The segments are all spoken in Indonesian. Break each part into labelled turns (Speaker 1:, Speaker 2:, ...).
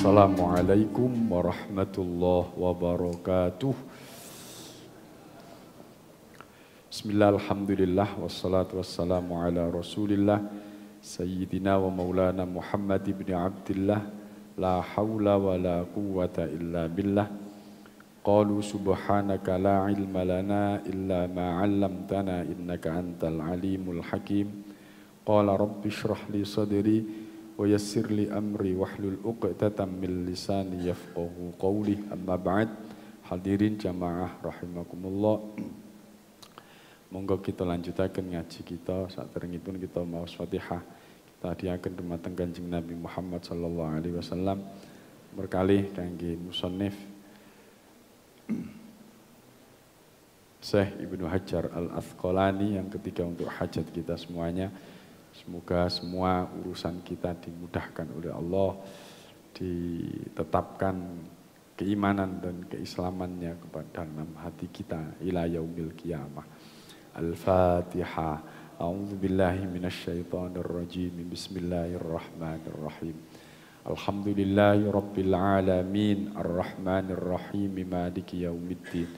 Speaker 1: Assalamualaikum warahmatullahi wabarakatuh. Bismillah, alhamdulillah, wassalatu wassalamu ala rasulillah Sayyidina wa maulana Muhammad ibn Abdillah. La hawla wa la quwwata illa billah. Qalu subhanaka la ilma lana illa ma 'allamtana innaka antal alimul hakim. Qala rabbi shrah li sadri wa yassir li amri wahlul 'uqdatam min lisani yafqahu qawli. Amma ba'd. Hadirin jamaah rahimakumullah. Monggo kita lanjutaken ngaji kita. Saderengipun kita maos Fatihah. Kita hadiaken dumateng Kanjeng Nabi Muhammad sallallahu alaihi wasallam. Berkalih kangge musannif Syekh Ibnu Hajar Al-Asqalani yang ketiga untuk hajat kita semuanya. Semoga semua urusan kita dimudahkan oleh Allah, ditetapkan keimanan dan keislamannya kepada dalam hati kita ila yaumil qiyamah. Al-Fatihah. A'udzu billahi minasyaitonir rajim. Bismillahirrahmanirrahim. Alhamdulillahi rabbil alamin, arrahmanir rahim, maliki yaumiddin.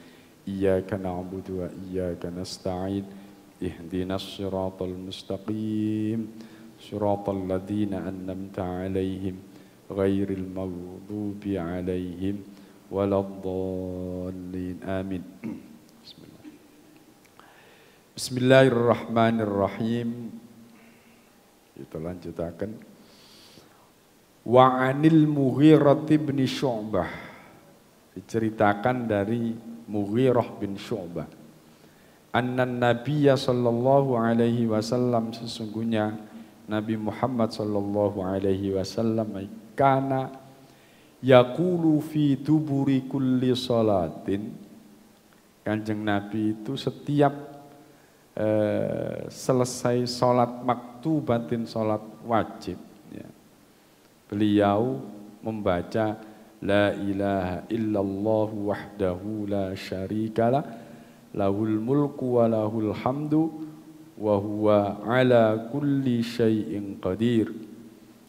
Speaker 1: Iyyaka na'budu wa iyyaka nasta'in. Ihdinas siratal mustaqim, siratal ladzina an'amta 'alaihim ghairil maghdubi 'alaihim waladdallin. Amin. Bismillahirrahmanirrahim. Kita lanjutaken. Wa 'anil Mughirah bin Syu'bah. Diceritakan dari Mughirah bin Syu'bah. Annan Nabiyya sallallahu alaihi wasallam, sesungguhnya Nabi Muhammad sallallahu alaihi wasallam kana yaqulu fi duburi kulli salatin. Kanjeng Nabi itu setiap selesai salat maktubatin, salat wajib ya, beliau membaca la ilaha illallah wahdahu la syarikalah lahul mulku wa lahul hamdu wa huwa ala kulli syai'in qadir.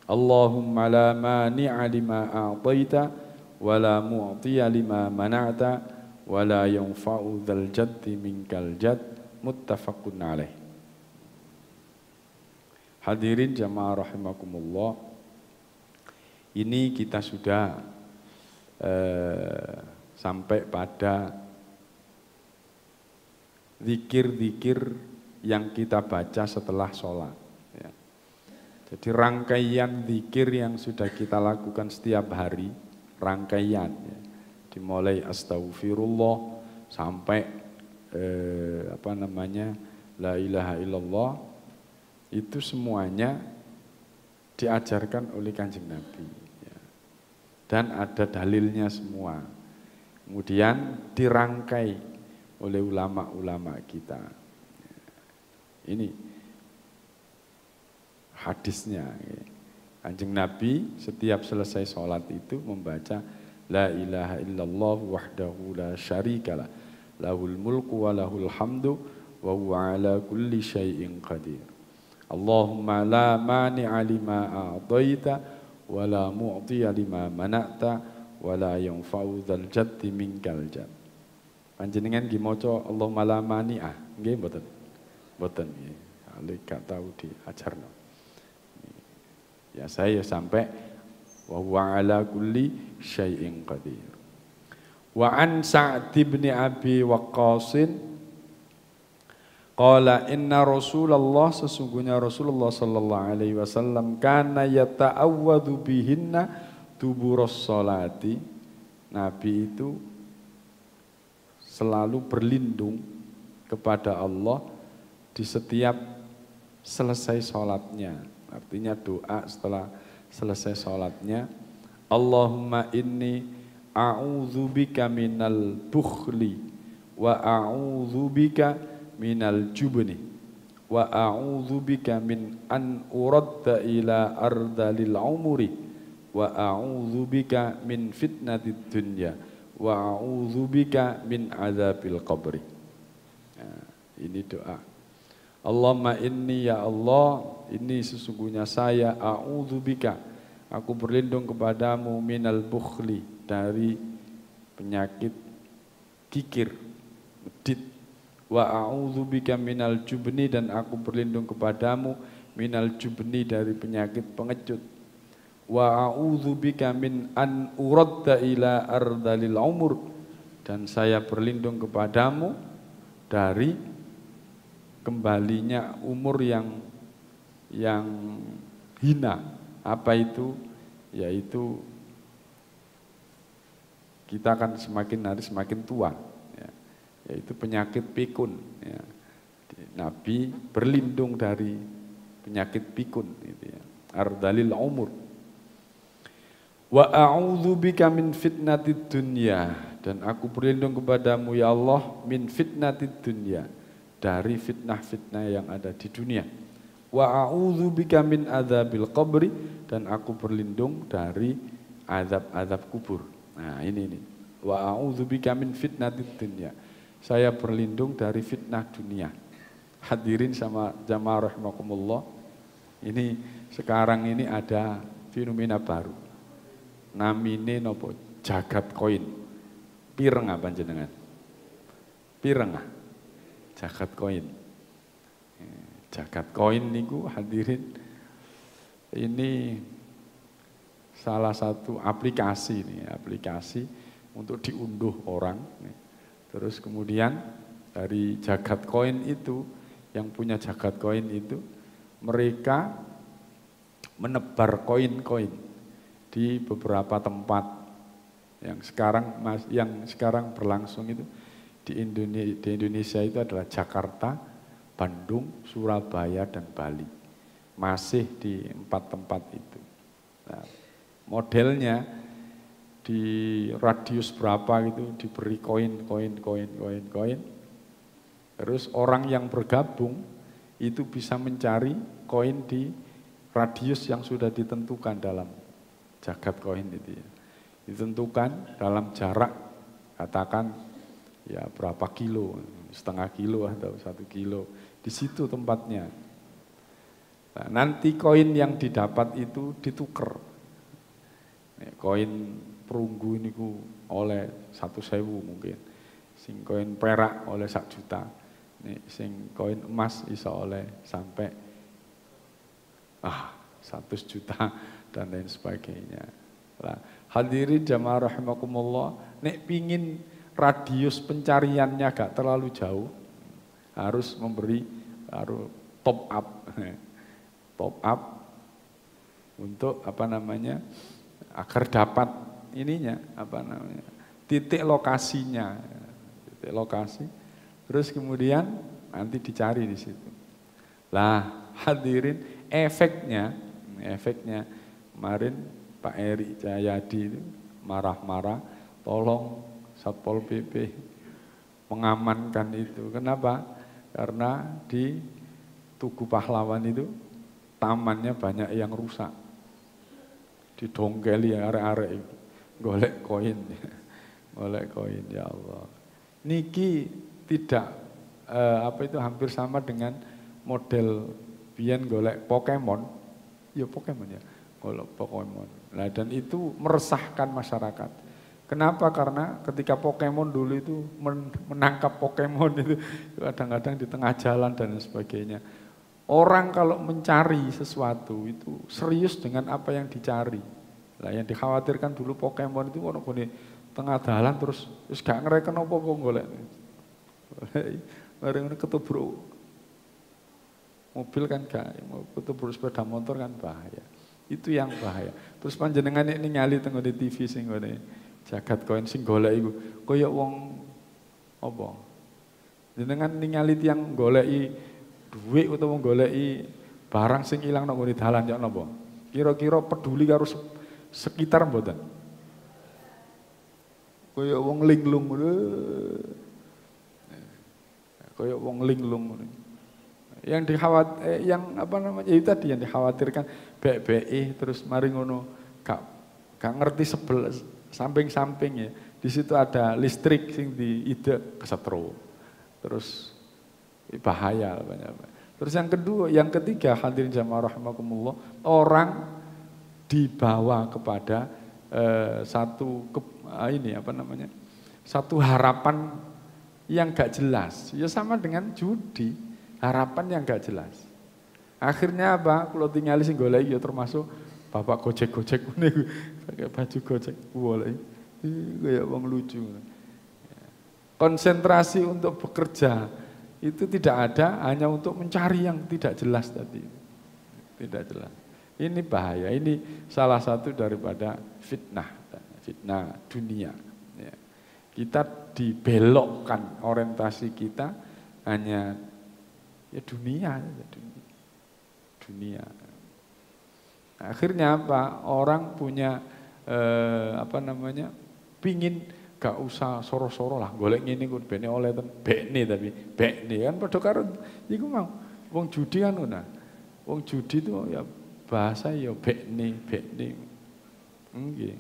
Speaker 1: Allahumma la mani'a lima a'taita wa la mu'tiya lima mana'ta wa la yanfa'u dzal jaddi minkal jadd. Muttafaqun alaih. Hadirin jamaah rahimakumullah. Ini kita sudah sampai pada zikir-zikir yang kita baca setelah sholat ya. Jadi rangkaian zikir yang sudah kita lakukan setiap hari, rangkaian ya. Dimulai astaghfirullah sampai la ilaha illallah, itu semuanya diajarkan oleh Kanjeng Nabi ya. Dan ada dalilnya semua, kemudian dirangkai oleh ulama-ulama kita. Ini hadisnya. Kanjeng Nabi setiap selesai sholat itu membaca la ilaha illallah wahdahu la syarikalah lahul mulku wa lahul hamdu wa huwa ala kulli syai'in qadir. Allahumma la mani'a lima a'taita wa la mu'tiya lima mana'ta wa la yanfa'u dzal jaddi minkal jadd. Panjenengan nggih maca Allahumma la mani'ah nggih mboten? Mboten nggih. Ale gak tau diajarno. Ya saya sampai wa huwa ala kulli syai'in qadir. Wa an Sa'd bin Abi Waqqas qala inna Rasulullah, sesungguhnya Rasulullah sallallahu alaihi wasallam kana yata'awwadhu bihinna duburas salati. Nabi itu selalu berlindung kepada Allah di setiap selesai sholatnya. Artinya doa setelah selesai sholatnya. Allahumma inni a'udzubika minal bukhli wa a'udzubika minal jubni wa a'udzubika min an uradda ila ardalil umuri wa a'udzubika min fitnatid dunya wa a'udzubika min adzabil qabri. Nah, ini doa. Allahumma inni, ya Allah, ini sesungguhnya saya a'udzubika, Aku berlindung kepadamu minal bukhli, dari penyakit kikir, medit. Wa a'udzubika minal jubni, dan aku berlindung kepadamu minal jubni, dari penyakit pengecut. Wa a'udzubika min an uradda ila ardalil umur, dan saya berlindung kepadamu dari kembalinya umur yang hina. Apa itu? Yaitu kita akan semakin hari semakin tua, ya. Yaitu penyakit pikun, ya. Nabi berlindung dari penyakit pikun, gitu ya. Ardalil umur. Wa a'udzubika min fitnatid dunya, dan aku berlindung kepadamu ya Allah min fitnatid dunya, dari fitnah-fitnah yang ada di dunia. Wa a'udzubika min adzabil qabri, dan aku berlindung dari azab-azab kubur. Nah, ini. Wa a'udzubika min fitnatid dunya. Saya berlindung dari fitnah dunia. Hadirin sama jamaah rahimakumullah. Ini sekarang ini ada fenomena baru. Namine nopo? Jagat koin. Pireng apa jenengan? Pireng ah. Jagat koin. Jagat koin niku hadirin, ini salah satu aplikasi nih, aplikasi untuk diunduh orang. Terus kemudian dari jagat koin itu, yang punya jagat koin itu, mereka menebar koin-koin di beberapa tempat yang sekarang berlangsung itu di Indonesia itu adalah Jakarta, Bandung, Surabaya, dan Bali. Masih di 4 tempat itu. Nah, modelnya di radius berapa gitu diberi koin. Terus orang yang bergabung itu bisa mencari koin di radius yang sudah ditentukan dalam jagat koin itu ya. Ditentukan dalam jarak, katakan ya berapa kilo, setengah kilo atau 1 kilo. Di situ tempatnya. Nah, nanti koin yang didapat itu ditukar. Koin perunggu ini oleh 1.000 mungkin. Sing koin perak oleh 1 juta. Sing koin emas bisa oleh sampai 100 juta dan lain sebagainya. Nah, hadirin jamaah rahimakumullah, nek pingin radius pencariannya gak terlalu jauh, harus top up untuk agar dapat titik lokasinya, terus kemudian nanti dicari di situ. Lah hadirin, efeknya kemarin Pak Eri Cahyadi itu marah-marah, tolong Satpol PP mengamankan itu. Kenapa? Karena di Tugu Pahlawan itu tamannya banyak yang rusak. Didongkeli arek-arek itu, golek koin ya Allah. Niki tidak hampir sama dengan model biyen golek Pokemon. Ya Pokemon ya, golek Pokemon. Nah, dan itu meresahkan masyarakat. Kenapa? Karena ketika Pokemon dulu itu menangkap Pokemon itu kadang-kadang di tengah jalan dan sebagainya. Orang kalau mencari sesuatu itu serius dengan apa yang dicari. Nah, yang dikhawatirkan dulu Pokemon itu ono di tengah jalan terus gak ngereken apa-apa golek. Bareng ketubruk mobil kan gak, ketubruk sepeda motor kan bahaya. Itu yang bahaya. Terus panjenengan ini nyali tengok di TV sing ngene jagat koin sing golek iku kaya wong apa? Jenengan ningali tiyang goleki dhuwit utawa goleki barang sing ilang nang ngene dalan ya napa? Kira-kira peduli karo sekitar mboten? Kaya wong linglung ngono. Kaya wong linglung ngono. Yang itu tadi yang dikhawatirkan bek-beki terus mari ngono gak ngerti samping-samping ya. Di situ ada listrik sing diide kesetrum. Terus bahaya banyak. Terus yang ketiga hadirin jamaah rahimakumullah, orang dibawa kepada satu harapan yang gak jelas. Ya sama dengan judi, harapan yang gak jelas. Akhirnya apa? Kalau tinggal sing golek ya termasuk bapak gojek-gojek ini pakai baju gojek boleh. Kayak wong lucu. Konsentrasi untuk bekerja itu tidak ada, hanya untuk mencari yang tidak jelas tadi. Tidak jelas. Ini bahaya, ini salah satu daripada fitnah dunia. Ya. Kita dibelokkan orientasi kita hanya ya dunia. Akhirnya apa? Orang punya pingin gak usah soro-soro lah, golek ngene kok bene oleh bekne tapi bekne kan padha karo iku mau. Wong judi kan ngono. Wong judi itu ya bahasa ya bekne. Nggih.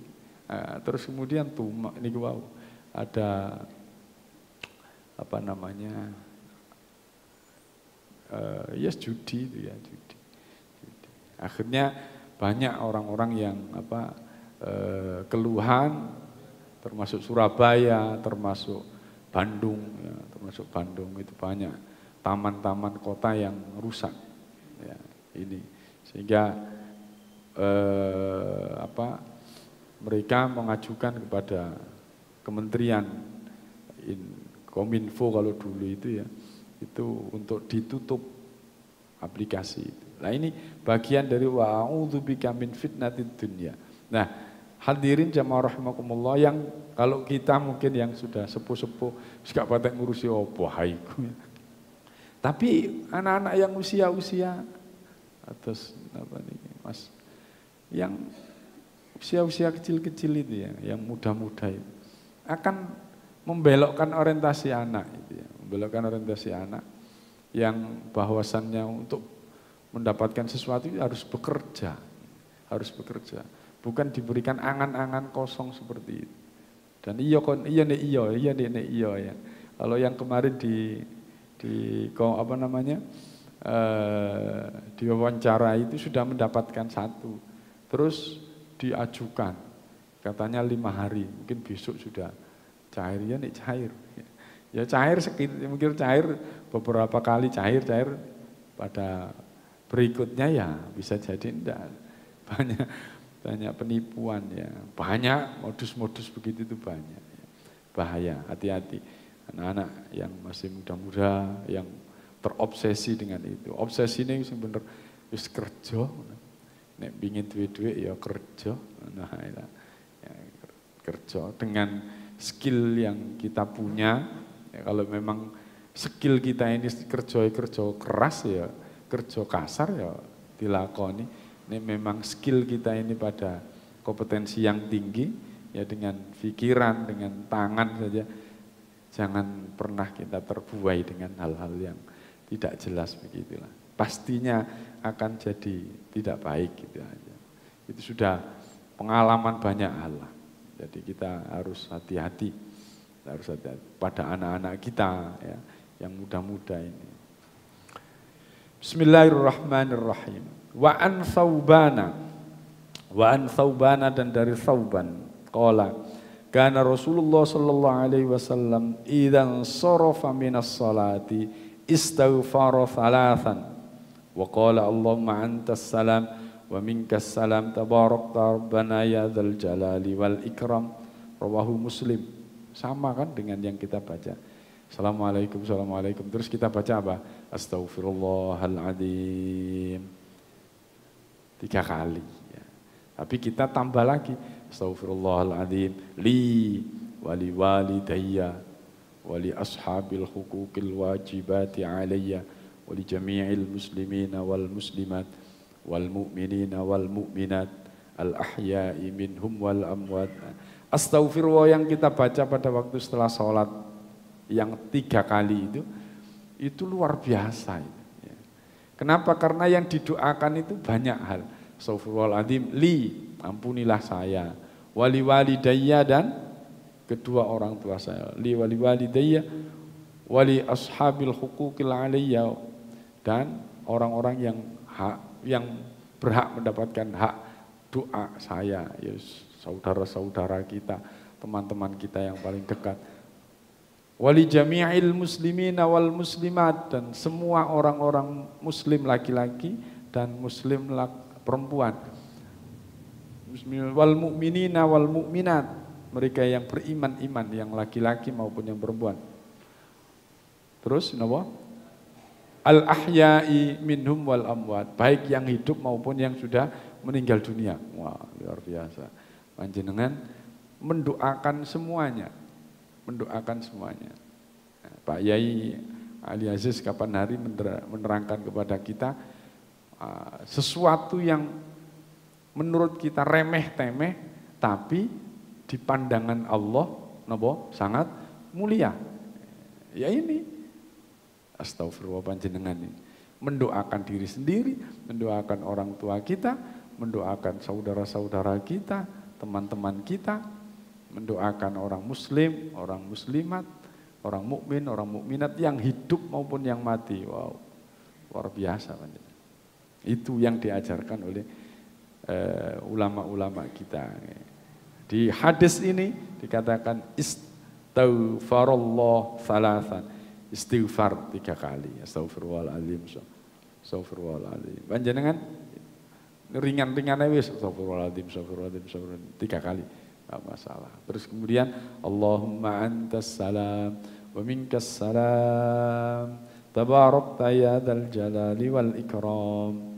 Speaker 1: Terus kemudian tumak niku wau ada judi itu ya judi. Akhirnya banyak orang-orang yang keluhan, termasuk Surabaya, termasuk Bandung, ya, itu banyak taman-taman kota yang rusak, ya, ini sehingga mereka mengajukan kepada Kementerian Kominfo kalau dulu itu ya, itu untuk ditutup aplikasi itu. Nah ini bagian dari wa'udzubika min fitnatid dunya. Nah, hadirin jamaah rahimakumullah yang kalau kita mungkin yang sudah sepuh-sepuh gak patek ngurusi opo haiku. Tapi anak-anak yang usia-usia atas Mas, yang usia-usia kecil-kecil itu ya, yang muda-muda itu akan membelokkan orientasi anak itu ya, membelokkan orientasi anak yang bahwasannya untuk mendapatkan sesuatu itu harus bekerja. Bukan diberikan angan-angan kosong seperti itu. Dan iya ya. Kalau yang kemarin di wawancara itu sudah mendapatkan satu, terus diajukan, katanya 5 hari, mungkin besok sudah cair ya nih cair. Ya cair mungkin cair beberapa kali cair pada berikutnya ya bisa jadi enggak. Banyak penipuan ya, banyak modus-modus begitu itu banyak. Bahaya, hati-hati. Anak-anak yang masih muda-muda yang terobsesi dengan itu. Obsesi ini bener wis kerja. Nek pengin duit-duit ya kerja. Nah, ya, kerja dengan skill yang kita punya. Ya, kalau memang skill kita ini kerja keras ya, kerja kasar ya dilakoni. Ini memang skill kita ini pada kompetensi yang tinggi, ya dengan pikiran, dengan tangan saja. Jangan pernah kita terbuai dengan hal-hal yang tidak jelas begitulah. Pastinya akan jadi tidak baik gitu aja. Itu sudah pengalaman banyak hal lah. Jadi kita harus hati-hati. Pada anak-anak kita ya, yang muda-muda ini. Bismillahirrahmanirrahim. Wa an Thawbana dan dari Thawban qala kana Rasulullah sallallahu alaihi wasallam idzan sarafa minas salati istaghfara thalathan wa qala Allahumma antas salam wa minkas salam tabarakta rabbana ya dzal jalali wal ikram rawahu Muslim. Sama kan dengan yang kita baca. Assalamualaikum terus kita baca apa? Astaghfirullahaladzim 3 kali ya. Tapi kita tambah lagi astaghfirullahaladzim li wali walidayya wali ashabil huquqil wajibati alayya wali jami'il muslimina wal muslimat wal mu'minina wal mu'minat al ahya'i minhum wal amwat. Astaghfirullah yang kita baca pada waktu setelah sholat yang 3 kali itu luar biasa itu. Kenapa? Karena yang didoakan itu banyak hal. Astaghfirullahaladzim, li, ampunilah saya. Wali walidayya dan kedua orang tua saya. Li wali walidayya, wali ashabil huquqil alayya dan orang-orang yang berhak mendapatkan hak doa saya, ya saudara-saudara kita, teman-teman kita yang paling dekat. Wali jami'il muslimina wal muslimat, dan semua orang-orang muslim laki-laki dan muslim perempuan. Wal mu'minina wal mu'minat, mereka yang beriman-iman, yang laki-laki maupun yang perempuan. Terus napa? Al ahya'i minhum wal amwat, baik yang hidup maupun yang sudah meninggal dunia. Wah, luar biasa. Panjenengan mendoakan semuanya. Mendoakan semuanya. Nah, Pak Yai Ali Aziz kapan hari menerangkan kepada kita sesuatu yang menurut kita remeh-temeh, tapi di pandangan Allah sangat mulia. Ya ini, astagfirullah, panjenengan ini. Mendoakan diri sendiri, mendoakan orang tua kita, mendoakan saudara-saudara kita, teman-teman kita, mendoakan orang muslim, orang muslimat, orang mukmin, orang mukminat yang hidup maupun yang mati. Wow, luar biasa. Itu yang diajarkan oleh ulama-ulama kita. Di hadis ini dikatakan istighfarullah salasan, istighfar 3 kali. Astagfirullahaladzim, astagfirullahaladzim. Panjenengan ringan-ringan aja wis, astagfirullahaladzim, astagfirullahaladzim, 3 kali. Tidak masalah. Terus kemudian Allahumma antas salam wa minkas salam tabarakta ya dzal jalali wal ikram.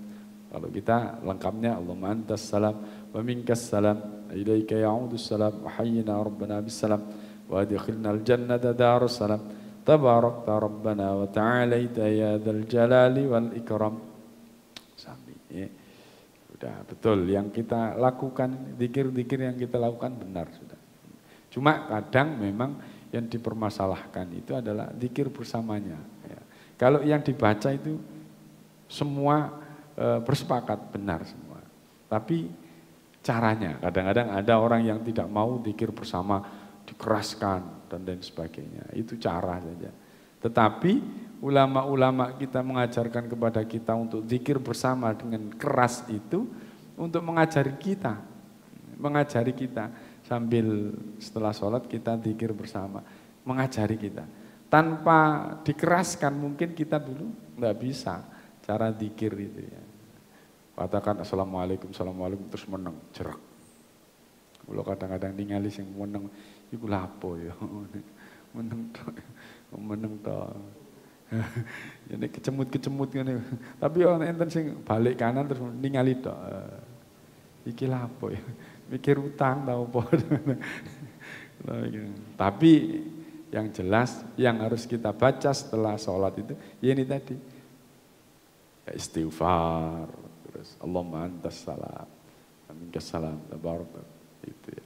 Speaker 1: Kalau kita lengkapnya Allahumma antas salam wa minkas salam ilaika ya'udus salam wa hayyina rabbana bis salam wa adkhilna al jannata darus salam tabarakta rabbana wa ta'alaita ya dzal jalali wal ikram. Sampai ya. Sudah betul yang kita lakukan, zikir-zikir yang kita lakukan benar sudah. Cuma kadang memang yang dipermasalahkan itu adalah zikir bersamanya. Ya. Kalau yang dibaca itu semua bersepakat benar semua. Tapi caranya, kadang-kadang ada orang yang tidak mau zikir bersama, dikeraskan dan lain sebagainya. Itu cara saja. Tetapi ulama-ulama kita mengajarkan kepada kita untuk zikir bersama dengan keras itu untuk mengajari kita sambil setelah sholat kita zikir bersama, mengajari kita tanpa dikeraskan. Mungkin kita dulu nggak bisa cara zikir itu ya. Katakan assalamualaikum, assalamualaikum terus meneng jerak. Kalau kadang-kadang ningali sing meneng iku lapo ya. Meneng toh. Jadi kecemut-kecemut ngene. Tapi ana enten sing balik kanan terus ningali tok. Iki lha apa ya? Mikir utang ta apa. Tapi yang jelas yang harus kita baca setelah sholat itu ya ini tadi. Ya istighfar, terus Allahumma antas salam, minkas salam, tabarak. Itu ya.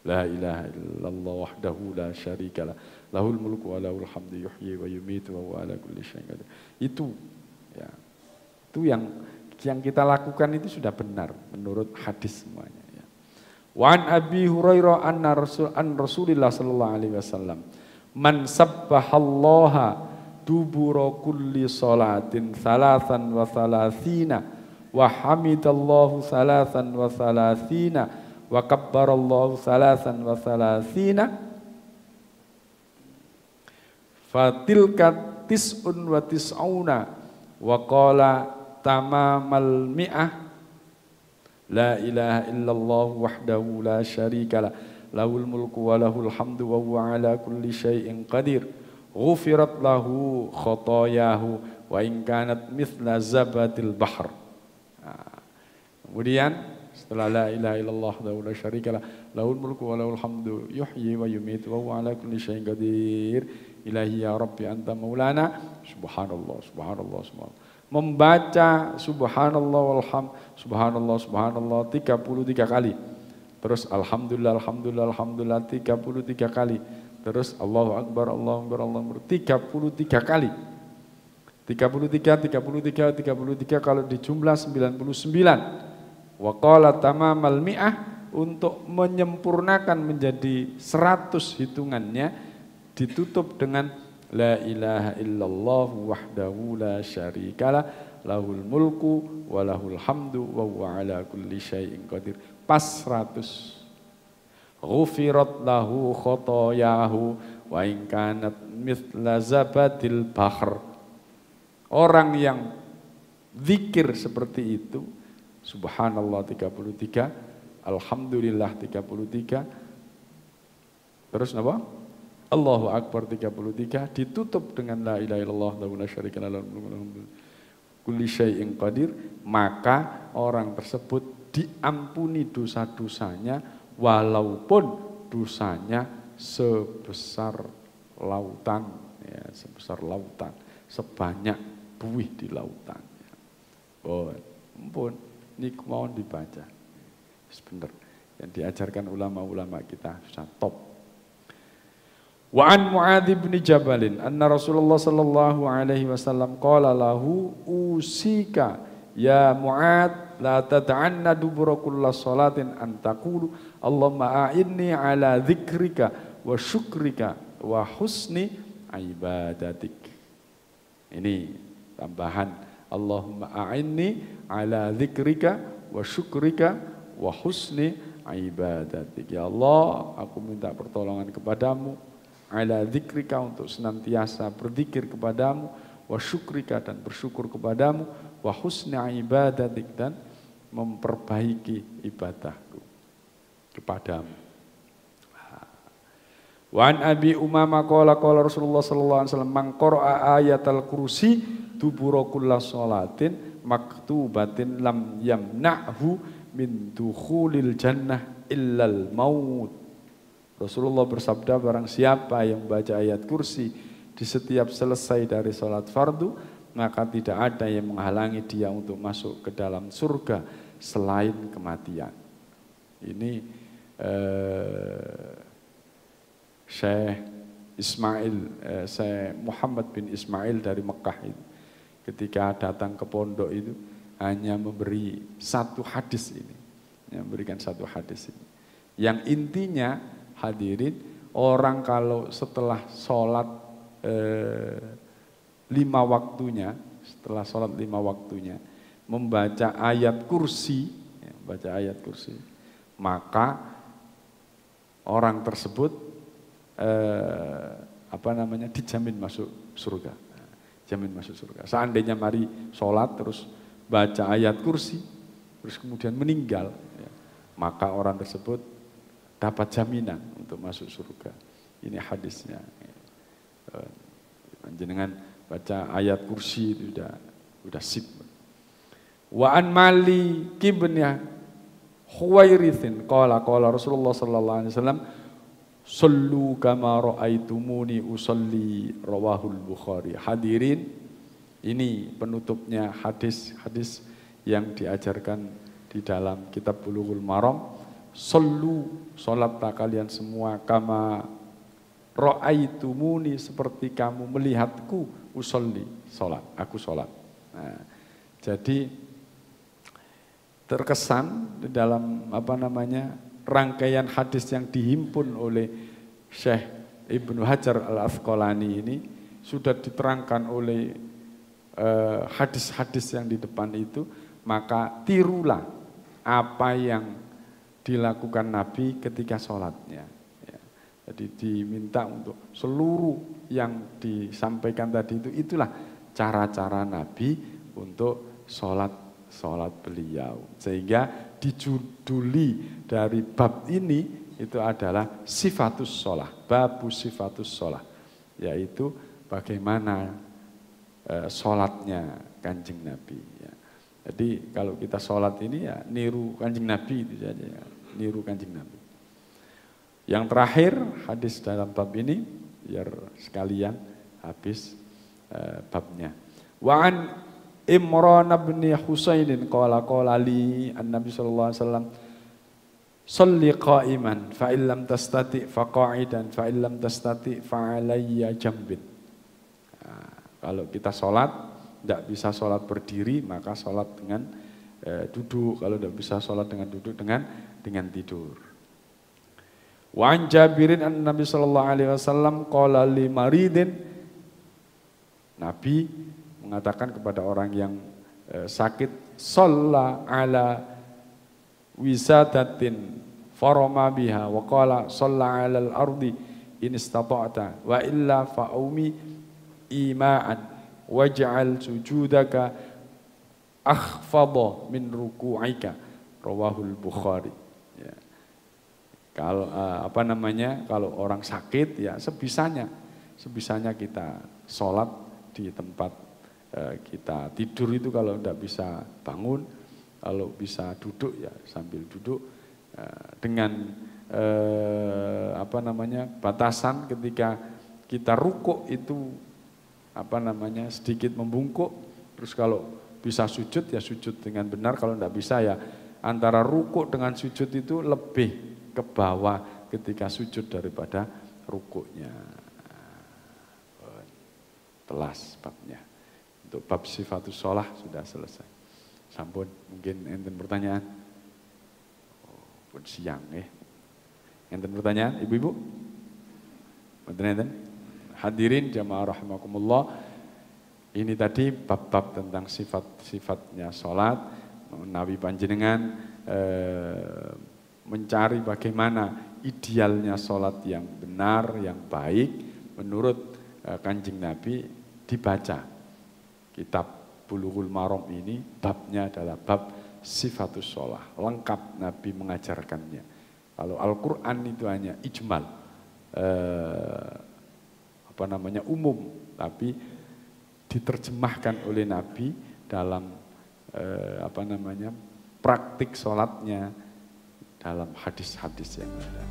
Speaker 1: La ilaha illallah wahdahu la syarikalah. Lahul mulku wa lahul hamdu yuhyi wa yumitu wa huwa ala kulli syai'in qadir. Itu ya. Itu yang kita lakukan itu sudah benar menurut hadis semuanya ya. Wa an Abi Hurairah an Rasulillah sallallahu alaihi wasallam man sabbahallaha dubura kulli salatin salasan wa salasina wa hamidallahu salasan wa salasina wa kabbarallahu salasan wa salasina fatilka tis'un wa tis'una wa qala tamamal mi'ah la ilaha illallah wahdahu la syarikalah lahul mulku wa lahul hamdu wa huwa ala kulli syai'in qadir ghufirat lahu khotoyahu wa in kanat mithla zabatil bahr. Nah, kemudian setelah la ilaha illallah wahdahu la syarikalah lahul mulku wa lahul hamdu yuhyi wa yumitu wa huwa ala kulli syai'in qadir ilahi ya rabbi anta maulana subhanallah subhanallah subhanallah. Membaca subhanallah walham subhanallah subhanallah 33 kali. Terus alhamdulillah alhamdulillah alhamdulillah 33 kali. Terus Allahu akbar Allahu akbar Allahu akbar 33 kali. 33 kalau dijumlah 99. Wa qala tamamal mi'ah, untuk menyempurnakan menjadi 100 hitungannya ditutup dengan la ilaha illallah wahdahu la syarikalah lahul mulku wa lahul hamdu wa huwa ala kulli syai'in qadir. Pas 100. Ghufirat lahu khotoyahu wa in kanat mithla zabadil bahr. Orang yang zikir seperti itu, subhanallah 33, alhamdulillah 33, terus apa? Allahu Akbar 33, ditutup dengan la ilaha illallah la syarika lahu kulli syai'in qadir, maka orang tersebut diampuni dosa-dosanya walaupun dosanya sebesar lautan, ya, sebesar lautan, sebanyak buih di lautan. Oh, ampun, ini mau dibaca. Sebentar, yang diajarkan ulama-ulama kita sudah top. Wa an Mu'adz bin Jabalin anna Rasulullah sallallahu alaihi wasallam qala lahu usika ya Mu'adz la tad'anna dubura kulli salatin an taqulu Allahumma a'inni ala dzikrika wa syukrika wa husni ibadatik. Ini tambahan Allahumma a'inni ala dzikrika wa syukrika wa husni ibadatik. Ya Allah, aku minta pertolongan kepadamu, ala dzikrika untuk senantiasa berzikir kepadamu, wa syukrika dan bersyukur kepadamu, wa husni ibadatik dan memperbaiki ibadahku kepadamu. Wa an Abi Umamah qala Rasulullah sallallahu alaihi wasallam man qara'a ayatal kursi dubura kulli sholatin maktubatin lam yamna'hu min dukhulil jannah illal maut. Rasulullah bersabda, barang siapa yang membaca ayat kursi di setiap selesai dari sholat fardu, maka tidak ada yang menghalangi dia untuk masuk ke dalam surga selain kematian. Ini Syekh Muhammad bin Ismail dari Mekah itu, ketika datang ke pondok itu hanya memberi satu hadis ini, memberikan satu hadis ini, yang intinya hadirin, orang kalau setelah sholat 5 waktunya, setelah sholat 5 waktunya membaca ayat kursi, maka orang tersebut dijamin masuk surga. Jamin masuk surga. Seandainya mari sholat terus baca ayat kursi, terus kemudian meninggal, ya, maka orang tersebut dapat jaminan untuk masuk surga. Ini hadisnya. Jenengan baca ayat kursi itu udah sip. Wa an Malik bin Huwairitsin qala Rasulullah sallallahu alaihi wasallam sallu kama raaitumuni usolli, rawahul Bukhari. Hadirin, ini penutupnya hadis-hadis yang diajarkan di dalam kitab Bulughul Maram. Sallu, salatlah kalian semua, kama raaitumuni, seperti kamu melihatku, usolli, salat, aku salat. Nah, jadi terkesan di dalam rangkaian hadis yang dihimpun oleh Syekh Ibnu Hajar Al-Asqalani ini sudah diterangkan oleh hadis-hadis yang di depan itu, maka tirulah apa yang dilakukan Nabi ketika sholatnya. Ya. Jadi diminta untuk seluruh yang disampaikan tadi itu, itulah cara-cara Nabi untuk sholat beliau. Sehingga dijuduli dari bab ini itu adalah sifatus sholah, babu sifatus sholah, yaitu bagaimana sholatnya Kanjeng Nabi. Ya. Jadi kalau kita sholat ini ya niru Kanjeng Nabi itu saja, ya. Niru Kanjeng Nabi. Yang terakhir hadis dalam bab ini, biar sekalian habis babnya. Wa an Imran bin Husainin qala li an-Nabi sallallahu alaihi wasallam shalli qa'iman fa illam tastati fa qa'idan fa illam tastati fa alayya jambin. Nah, kalau kita sholat tidak bisa sholat berdiri, maka sholat dengan duduk. Kalau tidak bisa sholat dengan duduk, dengan tidur. Wa an Jabirin an Nabi sallallahu alaihi wasallam qala li maridin, Nabi mengatakan kepada orang yang sakit, shalla ala wisadatin farama biha wa qala shalla ala al-ardi in istata'ta wa illa fa'umi ima'an waj'al sujudaka akhfadha min ruku'ika, rawahul Bukhari. Ya. Kalau kalau orang sakit ya sebisanya kita sholat di tempat kita tidur itu, kalau tidak bisa bangun, kalau bisa duduk ya sambil duduk, dengan batasan ketika kita rukuk itu sedikit membungkuk, terus kalau bisa sujud ya sujud dengan benar, kalau tidak bisa ya antara rukuk dengan sujud itu lebih ke bawah ketika sujud daripada rukuknya. Telas babnya. Untuk bab sifatus sholah sudah selesai. Sampun, mungkin enten pertanyaan. Pun siang enten pertanyaan, ibu-ibu? Enten? Hadirin jamaah rahimakumullah. Ini tadi bab-bab tentang sifat-sifatnya sholat. Nabi panjenengan mencari bagaimana idealnya sholat yang benar, yang baik. Menurut Kanjeng Nabi, dibaca kitab Bulughul Maram ini, babnya adalah bab sifatus sholah. Lengkap Nabi mengajarkannya. Kalau Al-Quran itu hanya ijmal, umum, tapi diterjemahkan oleh Nabi dalam praktik sholatnya, dalam hadis-hadis yang ada.